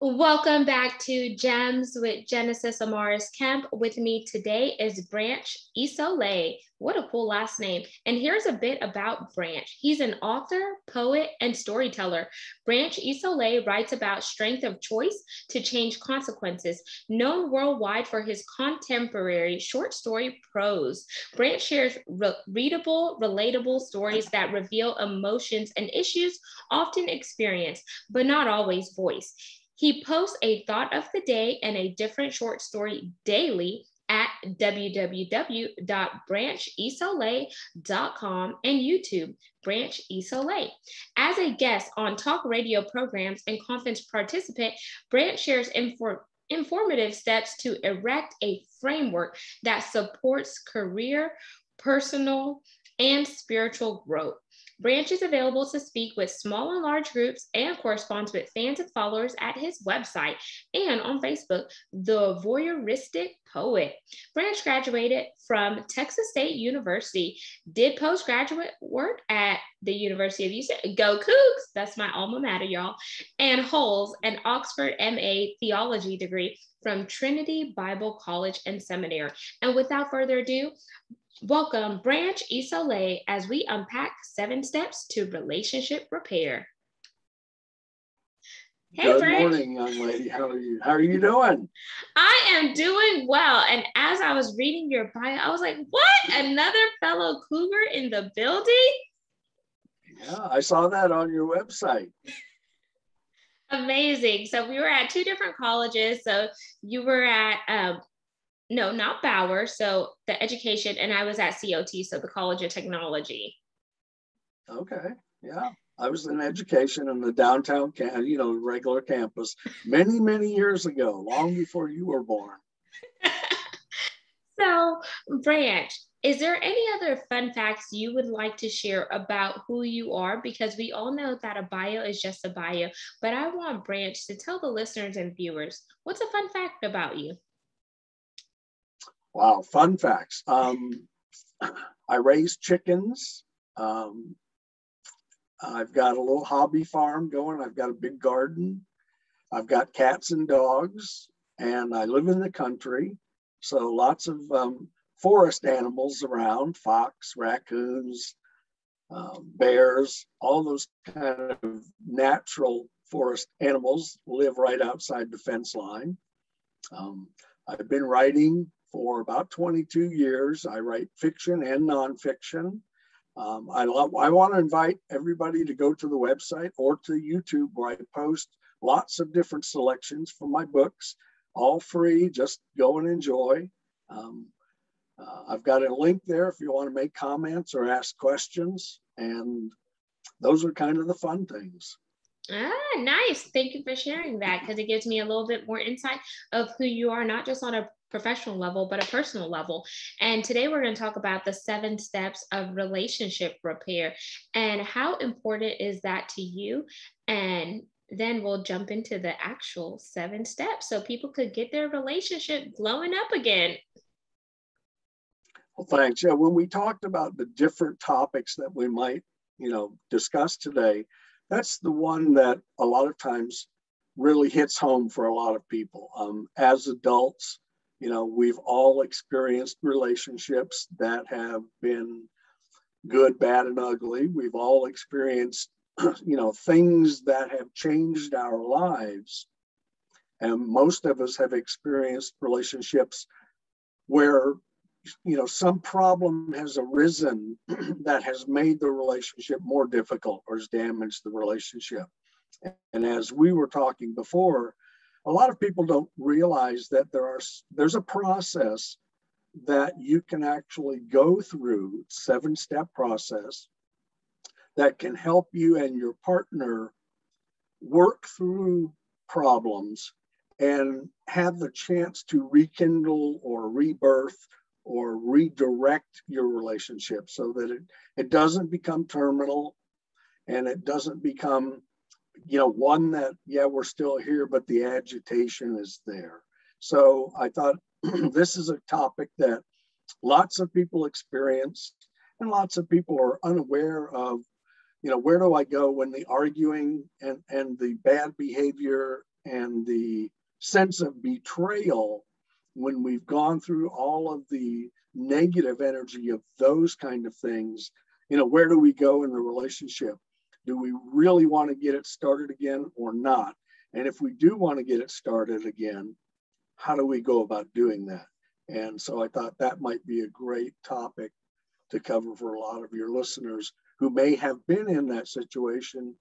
Welcome back to Gems with Genesis Amaris Kemp. With me today is Branch Isole. What a cool last name. And here's a bit about Branch. He's an author, poet, and storyteller. Branch Isole writes about strength of choice to change consequences, known worldwide for his contemporary short story prose. Branch shares readable, relatable stories that reveal emotions and issues often experienced, but not always voiced. He posts a thought of the day and a different short story daily at www.branchisole.com and YouTube, Branch Isole. As a guest on talk radio programs and conference participant, Branch shares informative steps to erect a framework that supports career, personal, and spiritual growth. Branch is available to speak with small and large groups and corresponds with fans and followers at his website and on Facebook, The Voyeuristic Poet. Branch graduated from Texas State University, did postgraduate work at the University of Houston, go Cougs, that's my alma mater, y'all, and holds an Oxford MA theology degree from Trinity Bible College and Seminary. And without further ado, welcome Branch Isole as we unpack 7 steps to relationship repair. Hey, good Branch. Morning, young lady. How are you? How are you doing? I am doing well. And as I was reading your bio, I was like, what? Another fellow cougar in the building? Yeah, I saw that on your website. Amazing. So we were at 2 different colleges. So you were at no, not Bauer, so the education, and I was at COT, so the College of Technology. Okay, yeah. I was in education in the downtown, regular campus many, many years ago, long before you were born. So, Branch, is there any other fun facts you would like to share about who you are? Because we all know that a bio is just a bio, but I want Branch to tell the listeners and viewers, what's a fun fact about you? Wow, fun facts. I raise chickens. I've got a little hobby farm going. I've got a big garden. I've got cats and dogs, and I live in the country. So lots of forest animals around, fox, raccoons, bears, all those kind of natural forest animals live right outside the fence line. I've been writing for about 22 years. I write fiction and nonfiction. I want to invite everybody to go to the website or to YouTube, where I post lots of different selections from my books, all free. Just go and enjoy. I've got a link there if you want to make comments or ask questions. And those are kind of the fun things. Ah, nice. Thank you for sharing that, because it gives me a little bit more insight of who you are, not just on a professional level, but a personal level. And today we're going to talk about the 7 steps of relationship repair and how important is that to you. And then we'll jump into the actual 7 steps so people could get their relationship glowing up again. Well, thanks. Yeah, when we talked about the different topics that we might, discuss today, that's the one that a lot of times really hits home for a lot of people. As adults, we've all experienced relationships that have been good, bad, and ugly. We've all experienced, things that have changed our lives. And most of us have experienced relationships where, some problem has arisen that has made the relationship more difficult or has damaged the relationship. And as we were talking before, a lot of people don't realize that there's a process that you can actually go through, 7-step process, that can help you and your partner work through problems and have the chance to rekindle or rebirth or redirect your relationship so that it doesn't become terminal and it doesn't become, one that, we're still here, but the agitation is there. So I thought this is a topic that lots of people experience and lots of people are unaware of where do I go when the arguing and the bad behavior and the sense of betrayal, when we've gone through all of the negative energy of those kind of things, where do we go in the relationship? Do we really want to get it started again or not? And if we do want to get it started again, how do we go about doing that? And so I thought that might be a great topic to cover for a lot of your listeners who may have been in that situation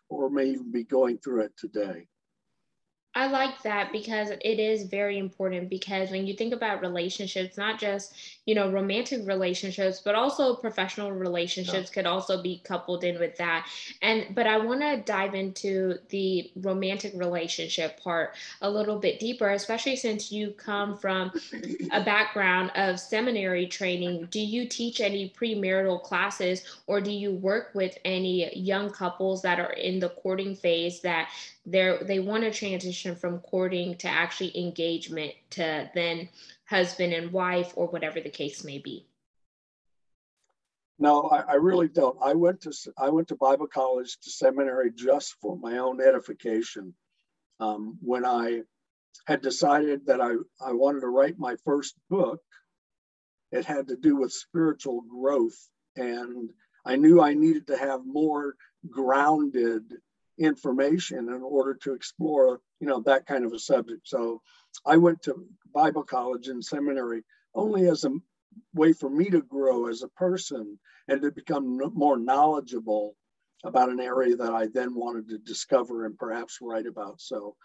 or may even be going through it today. I like that because it is very important, because when you think about relationships, not just, romantic relationships, but also professional relationships could also be coupled in with that. But I want to dive into the romantic relationship part a little bit deeper, especially since you come from a background of seminary training. Do you teach any premarital classes, or do you work with any young couples that are in the courting phase that they want to transition from courting to actually engagement to then husband and wife, or whatever the case may be? No, I really don't. I went to Bible college, to seminary, just for my own edification. When I had decided that I wanted to write my first book, it had to do with spiritual growth, and I knew I needed to have more grounded information in order to explore, that kind of a subject. So I went to Bible college and seminary only as a way for me to grow as a person and to become more knowledgeable about an area that I then wanted to discover and perhaps write about. So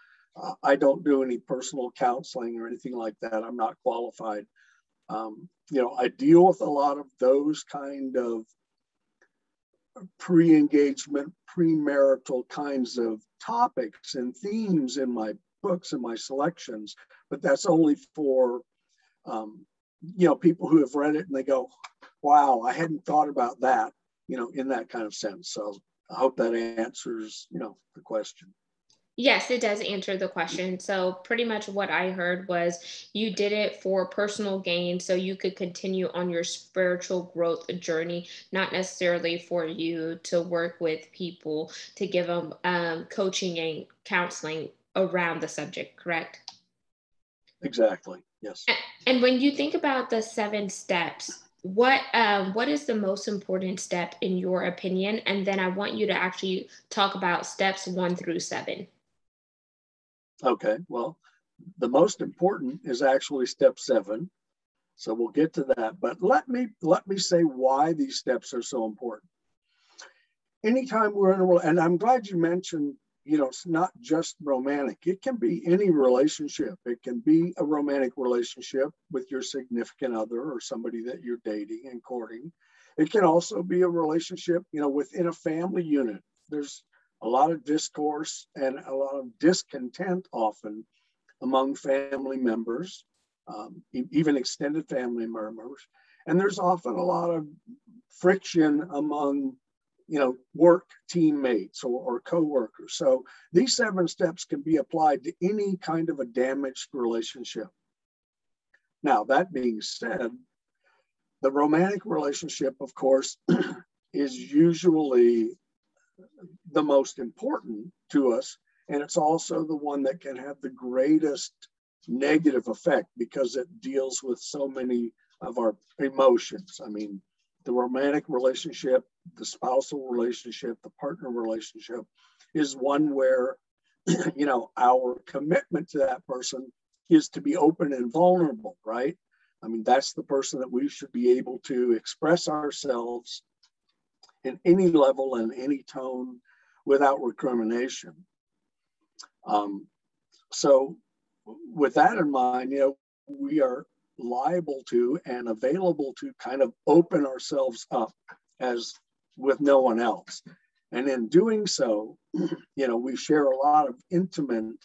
I don't do any personal counseling or anything like that. I'm not qualified. I deal with a lot of those kind of pre-engagement, premarital kinds of topics and themes in my books and my selections, but that's only for people who have read it and they go, wow, I hadn't thought about that, in that kind of sense. So I hope that answers, the question. Yes, it does answer the question. So pretty much what I heard was you did it for personal gain so you could continue on your spiritual growth journey, not necessarily for you to work with people to give them coaching and counseling around the subject, correct? Exactly. Yes. And when you think about the 7 steps, what is the most important step in your opinion? And then I want you to actually talk about steps 1 through 7. Okay, well, the most important is actually step 7. So we'll get to that. But let me say why these steps are so important. Anytime we're in a, and I'm glad you mentioned, it's not just romantic. It can be any relationship. It can be a romantic relationship with your significant other or somebody that you're dating and courting. It can also be a relationship, within a family unit. There's a lot of discourse and a lot of discontent often among family members, even extended family members. And there's often a lot of friction among, work teammates or coworkers. So these 7 steps can be applied to any kind of a damaged relationship. Now, that being said, the romantic relationship, of course, is usually the most important to us. And it's also the one that can have the greatest negative effect because it deals with so many of our emotions. I mean, the romantic relationship, the spousal relationship, the partner relationship is one where, our commitment to that person is to be open and vulnerable, right? I mean, that's the person that we should be able to express ourselves in any level and any tone without recrimination. So with that in mind, we are liable to and available to kind of open ourselves up as with no one else. And in doing so, we share a lot of intimate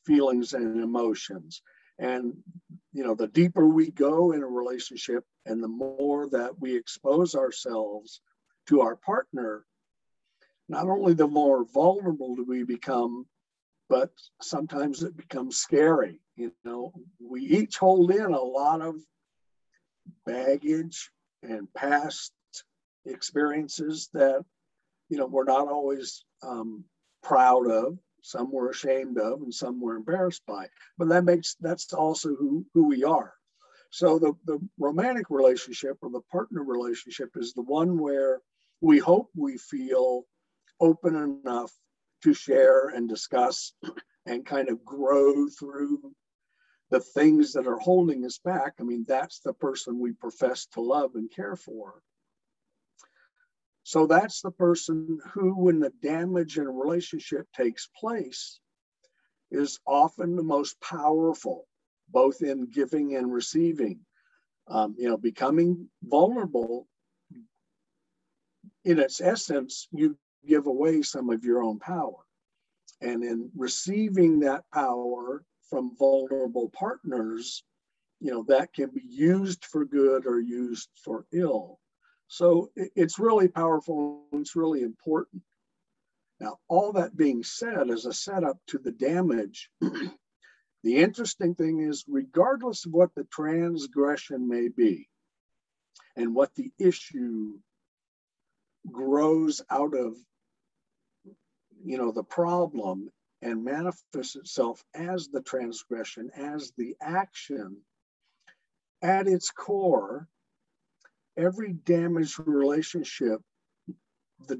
feelings and emotions. And, the deeper we go in a relationship and the more that we expose ourselves to our partner, not only the more vulnerable do we become, but sometimes it becomes scary. We each hold in a lot of baggage and past experiences that, we're not always proud of, some we're ashamed of, and some we're embarrassed by. But that's also who we are. So the romantic relationship or the partner relationship is the one where we hope we feel open enough to share and discuss and kind of grow through the things that are holding us back. I mean, that's the person we profess to love and care for. So that's the person who, when the damage in a relationship takes place, is often the most powerful, both in giving and receiving. Becoming vulnerable, in its essence, you give away some of your own power. And in receiving that power from vulnerable partners, that can be used for good or used for ill. So it's really powerful and it's really important. Now, all that being said, as a setup to the damage, the interesting thing is, regardless of what the transgression may be and what the issue grows out of, the problem and manifests itself as the transgression, as the action, at its core, every damaged relationship, the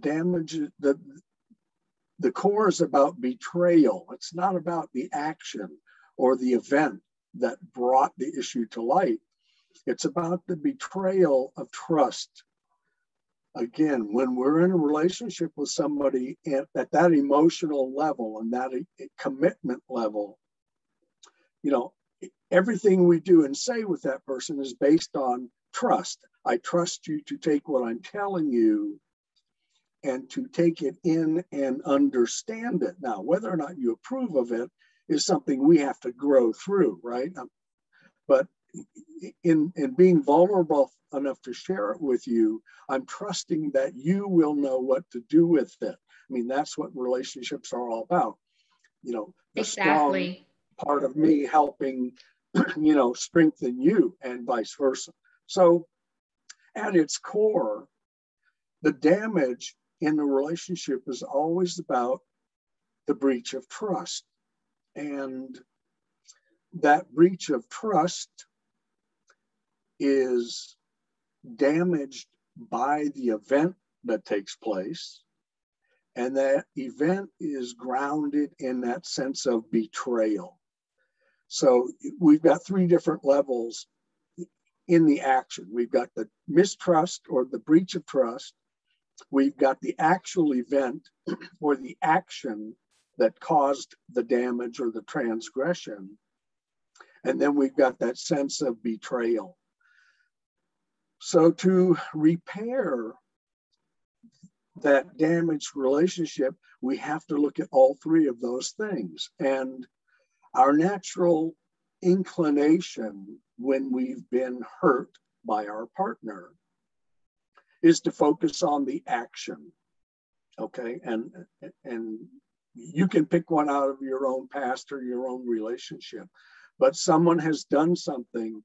core is about betrayal. It's not about the action or the event that brought the issue to light. It's about the betrayal of trust. Again, when we're in a relationship with somebody at that emotional level and that commitment level, everything we do and say with that person is based on trust. I trust you to take what I'm telling you and to take it in and understand it. Now, whether or not you approve of it is something we have to grow through, right? But in being vulnerable enough to share it with you, I'm trusting that you will know what to do with it. I mean, that's what relationships are all about. The exactly. Strong part of me helping, strengthen you and vice versa. So at its core, the damage in the relationship is always about the breach of trust. And that breach of trust is damaged by the event that takes place. And that event is grounded in that sense of betrayal. So we've got three different levels in the action. We've got the mistrust or the breach of trust. We've got the actual event or the action that caused the damage or the transgression. And then we've got that sense of betrayal. So to repair that damaged relationship, we have to look at all three of those things. And our natural inclination when we've been hurt by our partner is to focus on the action, okay? And you can pick one out of your own past or your own relationship, but someone has done something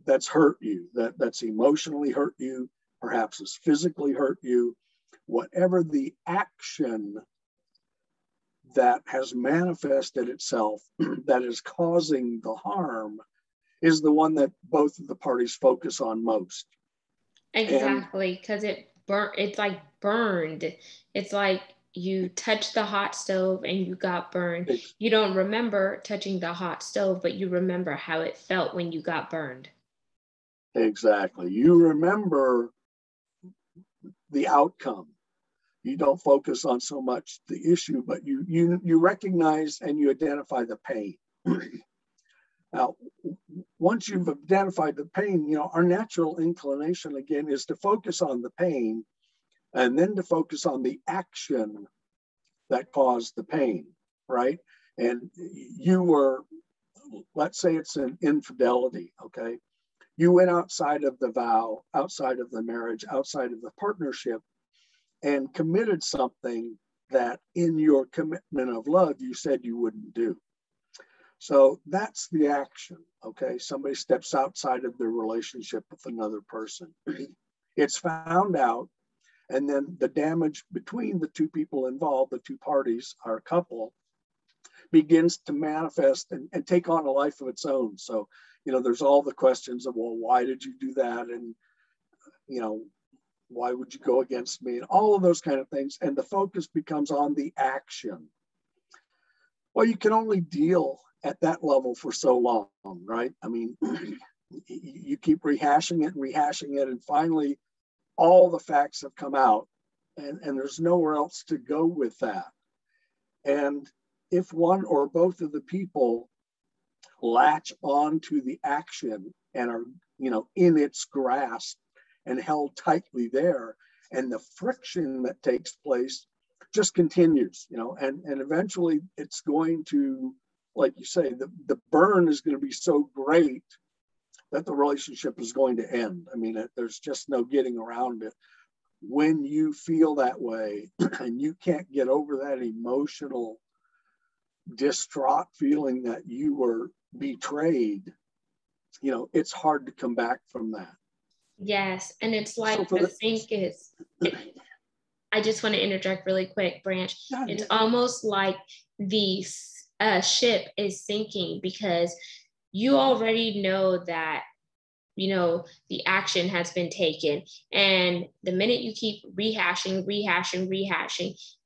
that's hurt you, that's emotionally hurt you, perhaps has physically hurt you. Whatever the action that has manifested itself that is causing the harm is the one that both of the parties focus on most. Exactly, because it's like burned. It's like you touched the hot stove and you got burned. You don't remember touching the hot stove, but you remember how it felt when you got burned. Exactly. You remember the outcome. You don't focus on so much the issue, but you recognize and you identify the pain. Now, once you've identified the pain, our natural inclination again is to focus on the pain and then to focus on the action that caused the pain, right? And you were, let's say it's an infidelity, okay? You went outside of the vow, outside of the marriage, outside of the partnership, and committed something that in your commitment of love, you said you wouldn't do. So that's the action, okay? Somebody steps outside of their relationship with another person. It's found out, And then the damage between the two people involved, the two parties, our couple, begins to manifest and take on a life of its own. So, there's all the questions of, well, why did you do that? And, why would you go against me? And all of those kind of things. And the focus becomes on the action. Well, you can only deal at that level for so long, right? I mean, you keep rehashing it, and finally all the facts have come out, and there's nowhere else to go with that. And if one or both of the people latch on to the action and are, in its grasp and held tightly there, and the friction that takes place just continues, and eventually it's going to, like you say, the burn is going to be so great that the relationship is going to end. I mean, there's just no getting around it. When you feel that way and you can't get over that emotional, distraught feeling that you were betrayed, it's hard to come back from that. Yes. And it's like the sink is, I just want to interject really quick, Branch. It's almost like the ship is sinking because you already know that, the action has been taken. And the minute you keep rehashing,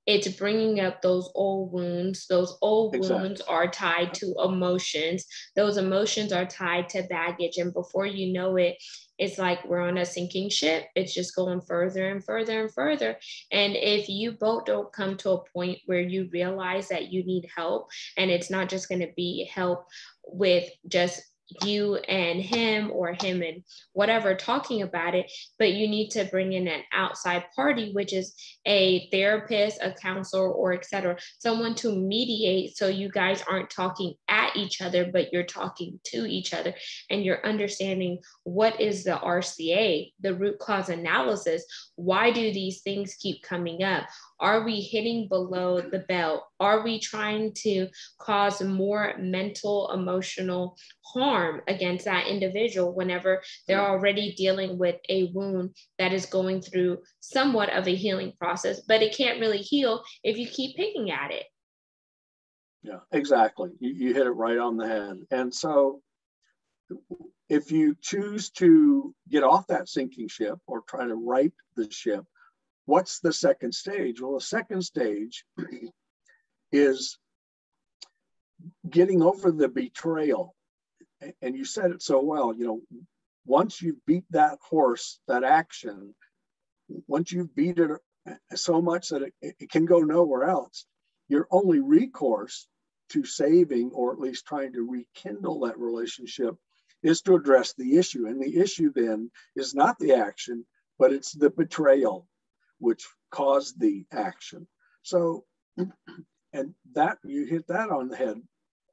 it's bringing up those old wounds. Those old wounds are tied to emotions. Those emotions are tied to baggage. And before you know it, it's like we're on a sinking ship. It's just going further and further and further. And if you both don't come to a point where you realize that you need help, and it's not just going to be help with just you and him or him and whatever talking about it, but you need to bring in an outside party, which is a therapist, a counselor, or etc., someone to mediate, so you guys aren't talking at each other, but you're talking to each other, and you're understanding what is the RCA, the root cause analysis. Why do these things keep coming up? Are we hitting below the belt? Are we trying to cause more mental, emotional harm against that individual whenever they're already dealing with a wound that is going through somewhat of a healing process, but it can't really heal if you keep picking at it? Yeah, exactly. You hit it right on the head. And so if you choose to get off that sinking ship or try to right the ship, what's the second stage? Well, the second stage is getting over the betrayal. And you said it so well, once you've beat that horse, that action, once you've beat it so much that it can go nowhere else, your only recourse to saving, or at least trying to rekindle that relationship, is to address the issue. And the issue then is not the action, but it's the betrayal which caused the action. So, and that, you hit that on the head.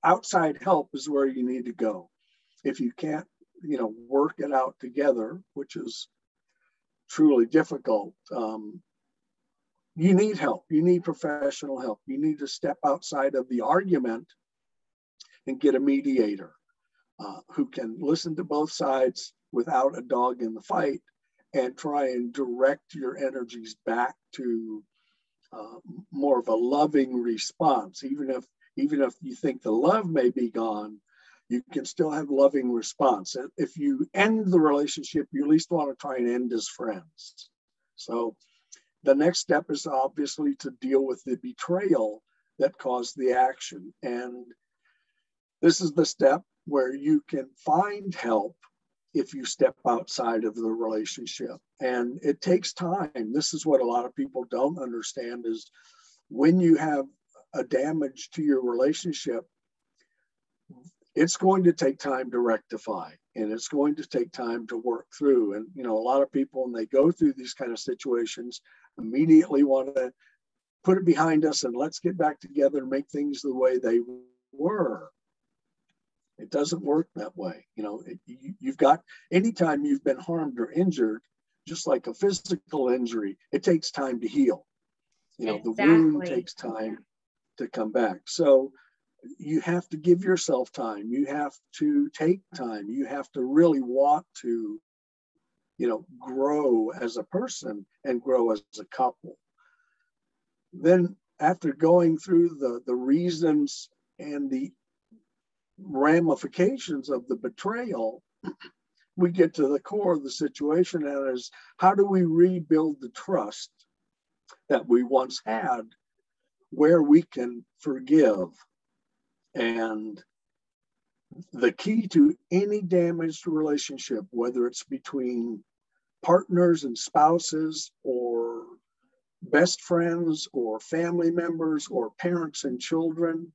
Outside help is where you need to go. If you can't, work it out together, which is truly difficult, you need help. You need professional help. You need to step outside of the argument and get a mediator who can listen to both sides without a dog in the fight, and try and direct your energies back to more of a loving response. Even if you think the love may be gone, you can still have loving response. If you end the relationship, you at least want to try and end as friends. So the next step is obviously to deal with the betrayal that caused the action. And this is the step where you can find help if you step outside of the relationship. And it takes time. This is what a lot of people don't understand, is when you have a damage to your relationship, it's going to take time to rectify, and it's going to take time to work through. And, a lot of people, when they go through these kind of situations, immediately want to put it behind us and let's get back together and make things the way they were. It doesn't work that way. You've got, anytime you've been harmed or injured, just like a physical injury, it takes time to heal. Exactly. The wound takes time to come back. So you have to give yourself time. You have to take time. You have to really want to grow as a person and grow as a couple. Then after going through the reasons and the ramifications of the betrayal, we get to the core of the situation, and that is, how do we rebuild the trust that we once had, where we can forgive? And the key to any damaged relationship, whether it's between partners and spouses, or best friends, or family members, or parents and children,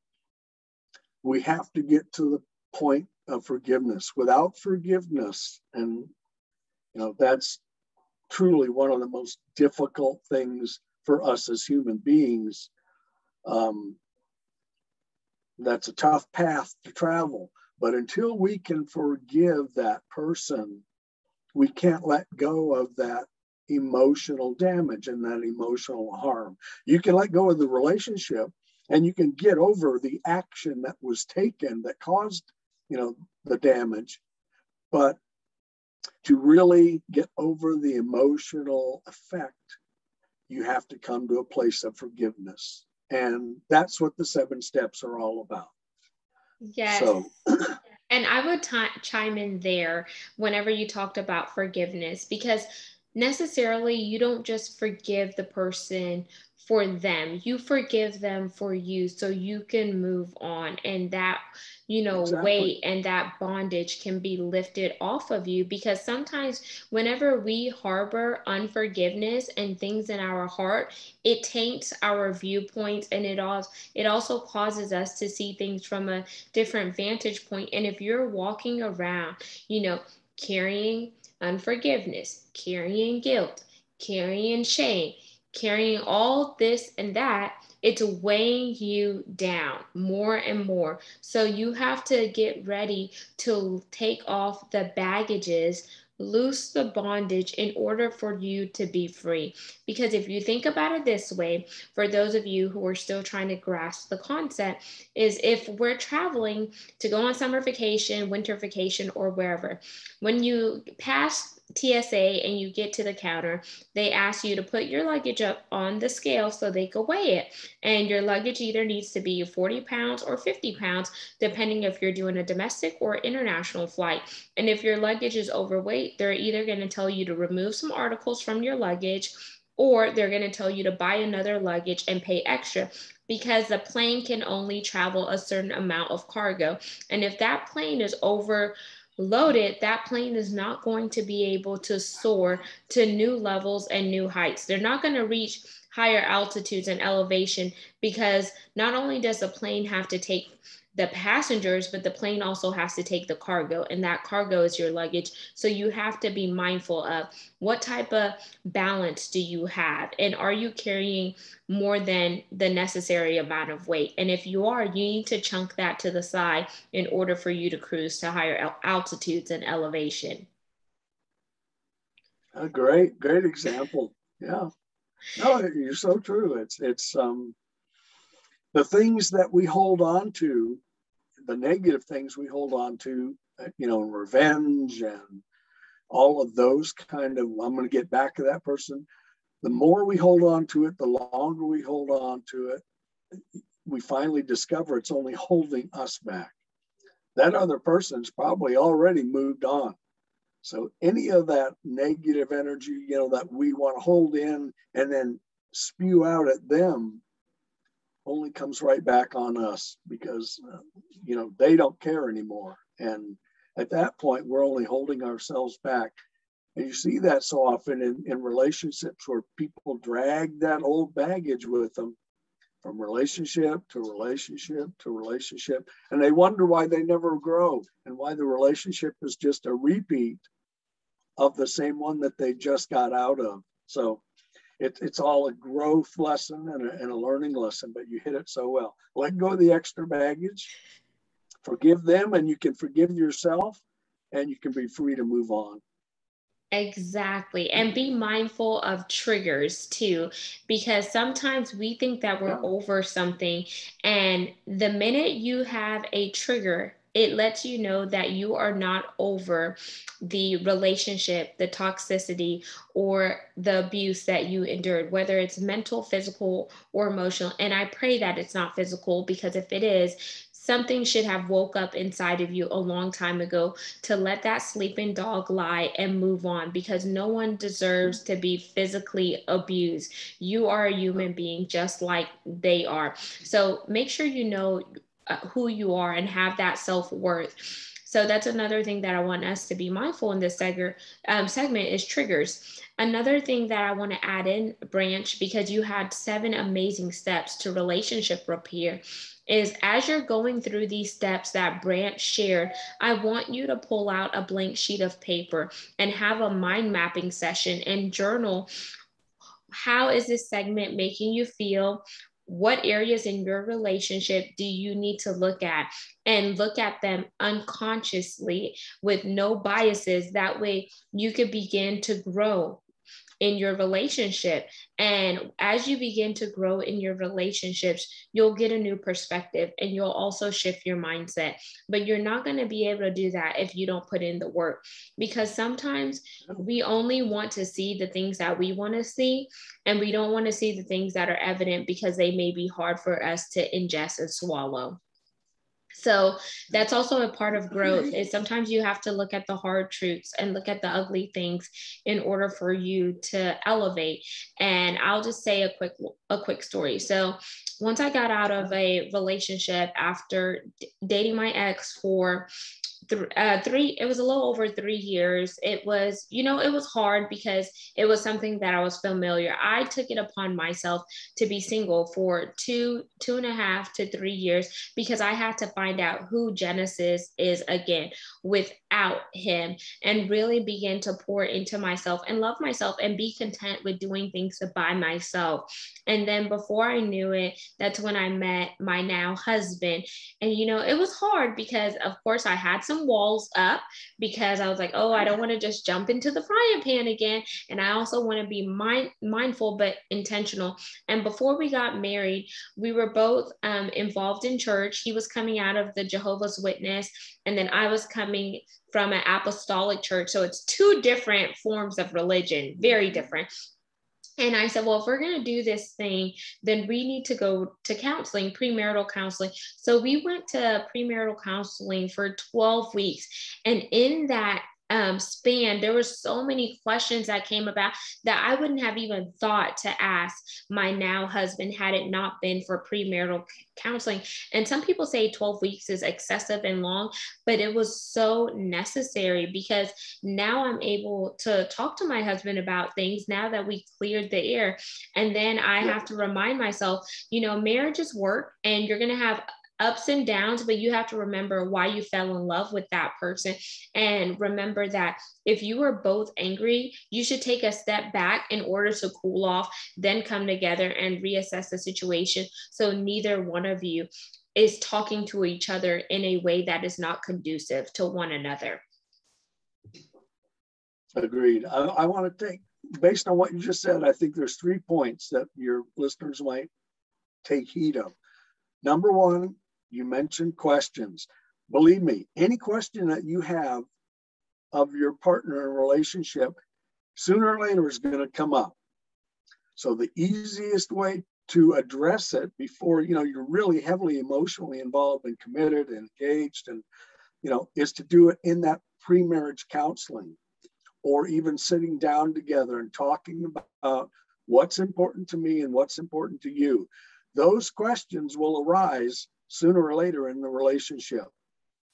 we have to get to the point of forgiveness. Without forgiveness, and that's truly one of the most difficult things for us as human beings. That's a tough path to travel. But until we can forgive that person, we can't let go of that emotional damage and that emotional harm. You can let go of the relationship, and you can get over the action that was taken that caused, the damage. But to really get over the emotional effect, you have to come to a place of forgiveness. And that's what the 7 steps are all about. Yes. So, and I would chime in there whenever you talked about forgiveness, because necessarily you don't just forgive the person for them, you forgive them for you, so you can move on, and that exactly. Weight and that bondage can be lifted off of you. Because sometimes whenever we harbor unforgiveness and things in our heart, it taints our viewpoints, and it also causes us to see things from a different vantage point. And if you're walking around carrying unforgiveness, carrying guilt, carrying shame, carrying all this and that, it's weighing you down more and more. So you have to get ready to take off the baggages, loose the bondage, in order for you to be free. Because if you think about it this way, for those of you who are still trying to grasp the concept, is if we're traveling to go on summer vacation, winter vacation, or wherever, when you pass TSA and you get to the counter, they ask you to put your luggage up on the scale so they can weigh it. And your luggage either needs to be 40 pounds or 50 pounds, depending if you're doing a domestic or international flight. And if your luggage is overweight, they're either going to tell you to remove some articles from your luggage, or they're going to tell you to buy another luggage and pay extra, because the plane can only travel a certain amount of cargo. And if that plane is overloaded, that plane is not going to be able to soar to new levels and new heights. They're not going to reach higher altitudes and elevation, because not only does the plane have to take the passengers, but the plane also has to take the cargo, and that cargo is your luggage. So you have to be mindful of what type of balance do you have, and are you carrying more than the necessary amount of weight? And if you are, you need to chunk that to the side in order for you to cruise to higher altitudes and elevation. A great example. Yeah. No, you're so true. It's the things that we hold on to, the negative things we hold on to, revenge and all of those kind of, I'm going to get back to that person. The more we hold on to it, the longer we hold on to it, we finally discover it's only holding us back. That other person's probably already moved on. So any of that negative energy, that we want to hold in and then spew out at them, only comes right back on us, because, they don't care anymore. And at that point, we're only holding ourselves back. And you see that so often in relationships, where people drag that old baggage with them from relationship to relationship to relationship. And they wonder why they never grow, and why the relationship is just a repeat of the same one that they just got out of. So it's all a growth lesson and a learning lesson, but you hit it so well. Let go of the extra baggage, forgive them, and you can forgive yourself, and you can be free to move on. Exactly. And be mindful of triggers too, because sometimes we think that we're over something, and the minute you have a trigger it lets you know that you are not over the relationship, the toxicity, or the abuse that you endured, whether it's mental, physical, or emotional. And I pray that it's not physical, because if it is, something should have woke up inside of you a long time ago to let that sleeping dog lie and move on, because no one deserves to be physically abused. You are a human being just like they are. So make sure you know who you are and have that self-worth. So that's another thing that I want us to be mindful in this segment is triggers. Another thing that I want to add in, Branch, because you had 7 amazing steps to relationship repair, is as you're going through these steps that Branch shared, I want you to pull out a blank sheet of paper and have a mind mapping session and journal. How is this segment making you feel? What areas in your relationship do you need to look at? And look at them unconsciously with no biases. That way you could begin to grow in your relationship. And as you begin to grow in your relationships, you'll get a new perspective and you'll also shift your mindset. But you're not going to be able to do that if you don't put in the work, because sometimes we only want to see the things that we want to see, and we don't want to see the things that are evident because they may be hard for us to ingest and swallow. So that's also a part of growth, is sometimes you have to look at the hard truths and look at the ugly things in order for you to elevate. And I'll just say a quick story. So once I got out of a relationship after dating my ex for it was a little over 3 years. It was, it was hard because it was something that I was familiar. I took it upon myself to be single for 2.5 to 3 years, because I had to find out who Genesis is again without him, and really begin to pour into myself and love myself and be content with doing things by myself. And then before I knew it, that's when I met my now husband. And, it was hard because, of course, I had some walls up, because I was like, oh, I don't want to just jump into the frying pan again. And I also want to be mindful, but intentional. And before we got married, we were both involved in church. He was coming out of the Jehovah's Witness, and then I was coming from an apostolic church. So it's 2 different forms of religion, very different. And I said, well, if we're going to do this thing, then we need to go to counseling, premarital counseling. So we went to premarital counseling for 12 weeks. And in that span, there were so many questions that came about that I wouldn't have even thought to ask my now husband had it not been for premarital counseling. And some people say 12 weeks is excessive and long, but it was so necessary, because now I'm able to talk to my husband about things now that we cleared the air. And then I have to remind myself, marriage is work, and you're going to have ups and downs, but you have to remember why you fell in love with that person. And remember that if you were both angry, you should take a step back in order to cool off, then come together and reassess the situation, so neither one of you is talking to each other in a way that is not conducive to one another. Agreed. I want to take, based on what you just said, I think there's 3 points that your listeners might take heed of. Number 1, you mentioned questions. Believe me, any question that you have of your partner in a relationship, sooner or later is going to come up. So the easiest way to address it before, you're really heavily emotionally involved and committed and engaged, and, is to do it in that pre-marriage counseling, or even sitting down together and talking about what's important to me and what's important to you. Those questions will arise sooner or later in the relationship.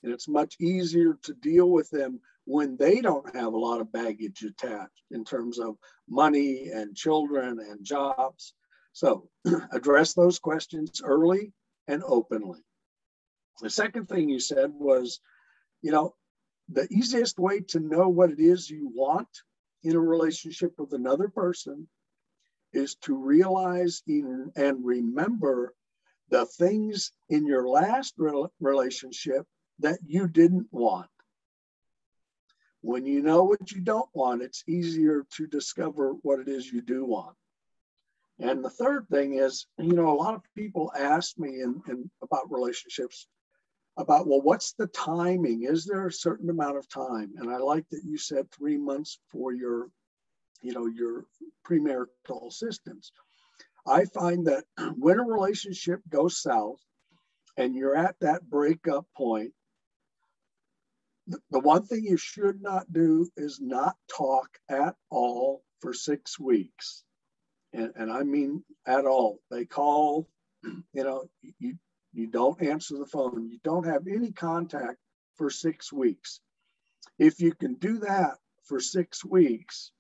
And it's much easier to deal with them when they don't have a lot of baggage attached in terms of money and children and jobs. So address those questions early and openly. The second thing you said was, the easiest way to know what it is you want in a relationship with another person is to realize and remember the things in your last relationship that you didn't want. When you know what you don't want, it's easier to discover what it is you do want. And the third thing is, a lot of people ask me about relationships, about, well, what's the timing? Is there a certain amount of time? And I like that you said 3 months for your, your premarital assistance. I find that when a relationship goes south and you're at that breakup point, the one thing you should not do is not talk at all for 6 weeks. And I mean at all. They call, you don't answer the phone. You don't have any contact for 6 weeks. If you can do that for 6 weeks,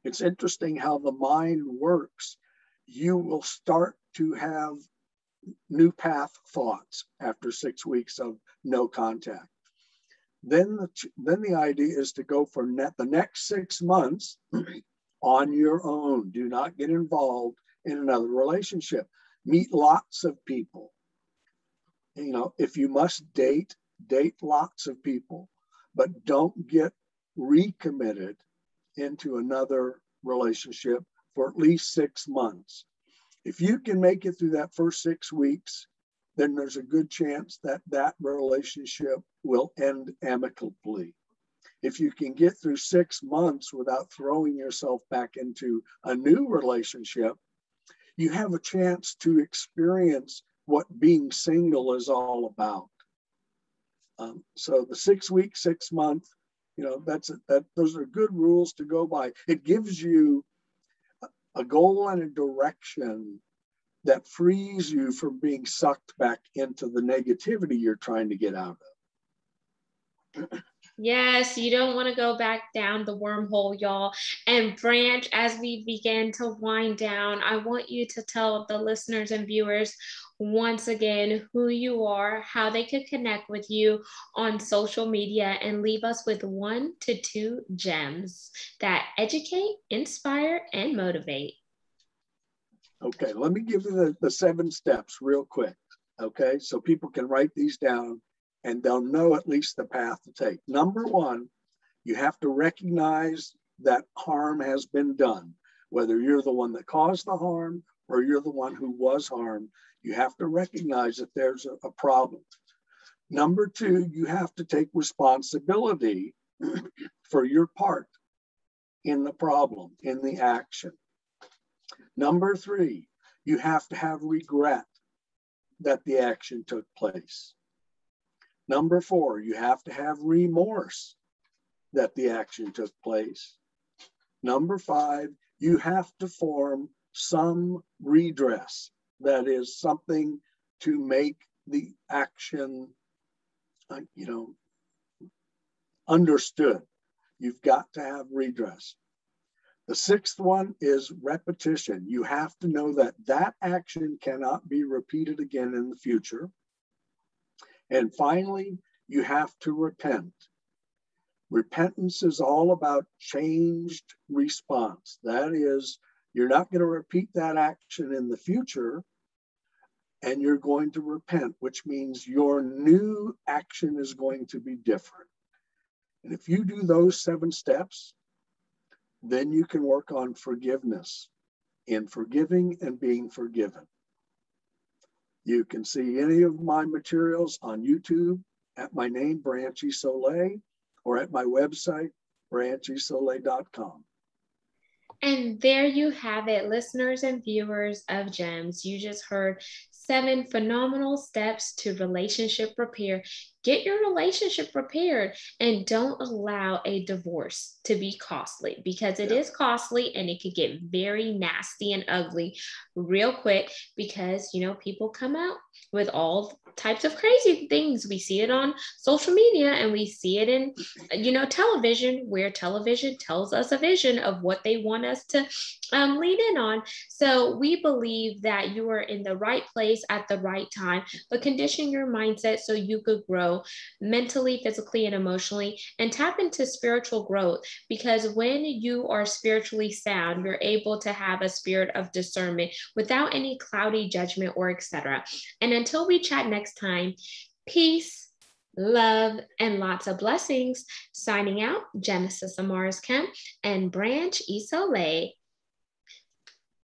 it's interesting how the mind works. You will start to have new path thoughts after 6 weeks of no contact. Then the idea is to go for the next 6 months on your own. Do not get involved in another relationship. Meet lots of people. If you must date lots of people, but don't get recommitted into another relationship for at least 6 months. If you can make it through that first 6 weeks, then there's a good chance that that relationship will end amicably. If you can get through 6 months without throwing yourself back into a new relationship, you have a chance to experience what being single is all about. So the 6 week, 6 month, those are good rules to go by. It gives you a goal and a direction that frees you from being sucked back into the negativity you're trying to get out of. Yes, you don't want to go back down the wormhole, y'all. And Branch, as we begin to wind down, I want you to tell the listeners and viewers once again who you are, how they could connect with you on social media, and leave us with 1 to 2 gems that educate, inspire, and motivate. Okay, let me give you the 7 steps real quick. Okay, so people can write these down and they'll know at least the path to take. Number 1, you have to recognize that harm has been done. Whether you're the one that caused the harm or you're the one who was harmed, you have to recognize that there's a problem. Number 2, you have to take responsibility for your part in the problem, in the action. Number 3, you have to have regret that the action took place. Number 4, you have to have remorse that the action took place. Number 5, you have to form some redress. That is something to make the action, understood. You've got to have redress. The 6th one is repetition. You have to know that that action cannot be repeated again in the future. And finally, you have to repent. Repentance is all about changed response. That is, you're not going to repeat that action in the future, and you're going to repent, which means your new action is going to be different. And if you do those 7 steps, then you can work on forgiveness, in forgiving and being forgiven. You can see any of my materials on YouTube at my name, Branch Isole, or at my website, branchisole.com. And there you have it, listeners and viewers of Gems. You just heard 7 phenomenal steps to relationship repair. Get your relationship repaired and don't allow a divorce to be costly, because it is costly and it could get very nasty and ugly real quick, because, people come out with all types of crazy things. We see it on social media and we see it in, television, where television tells us a vision of what they want us to lean in on. So we believe that you are in the right place at the right time, but condition your mindset so you could grow mentally, physically, and emotionally, and tap into spiritual growth. Because when you are spiritually sound, you're able to have a spirit of discernment without any cloudy judgment or etc. And until we chat next time, peace, love, and lots of blessings. Signing out, Genesis Amaris Kemp and Branch Isole.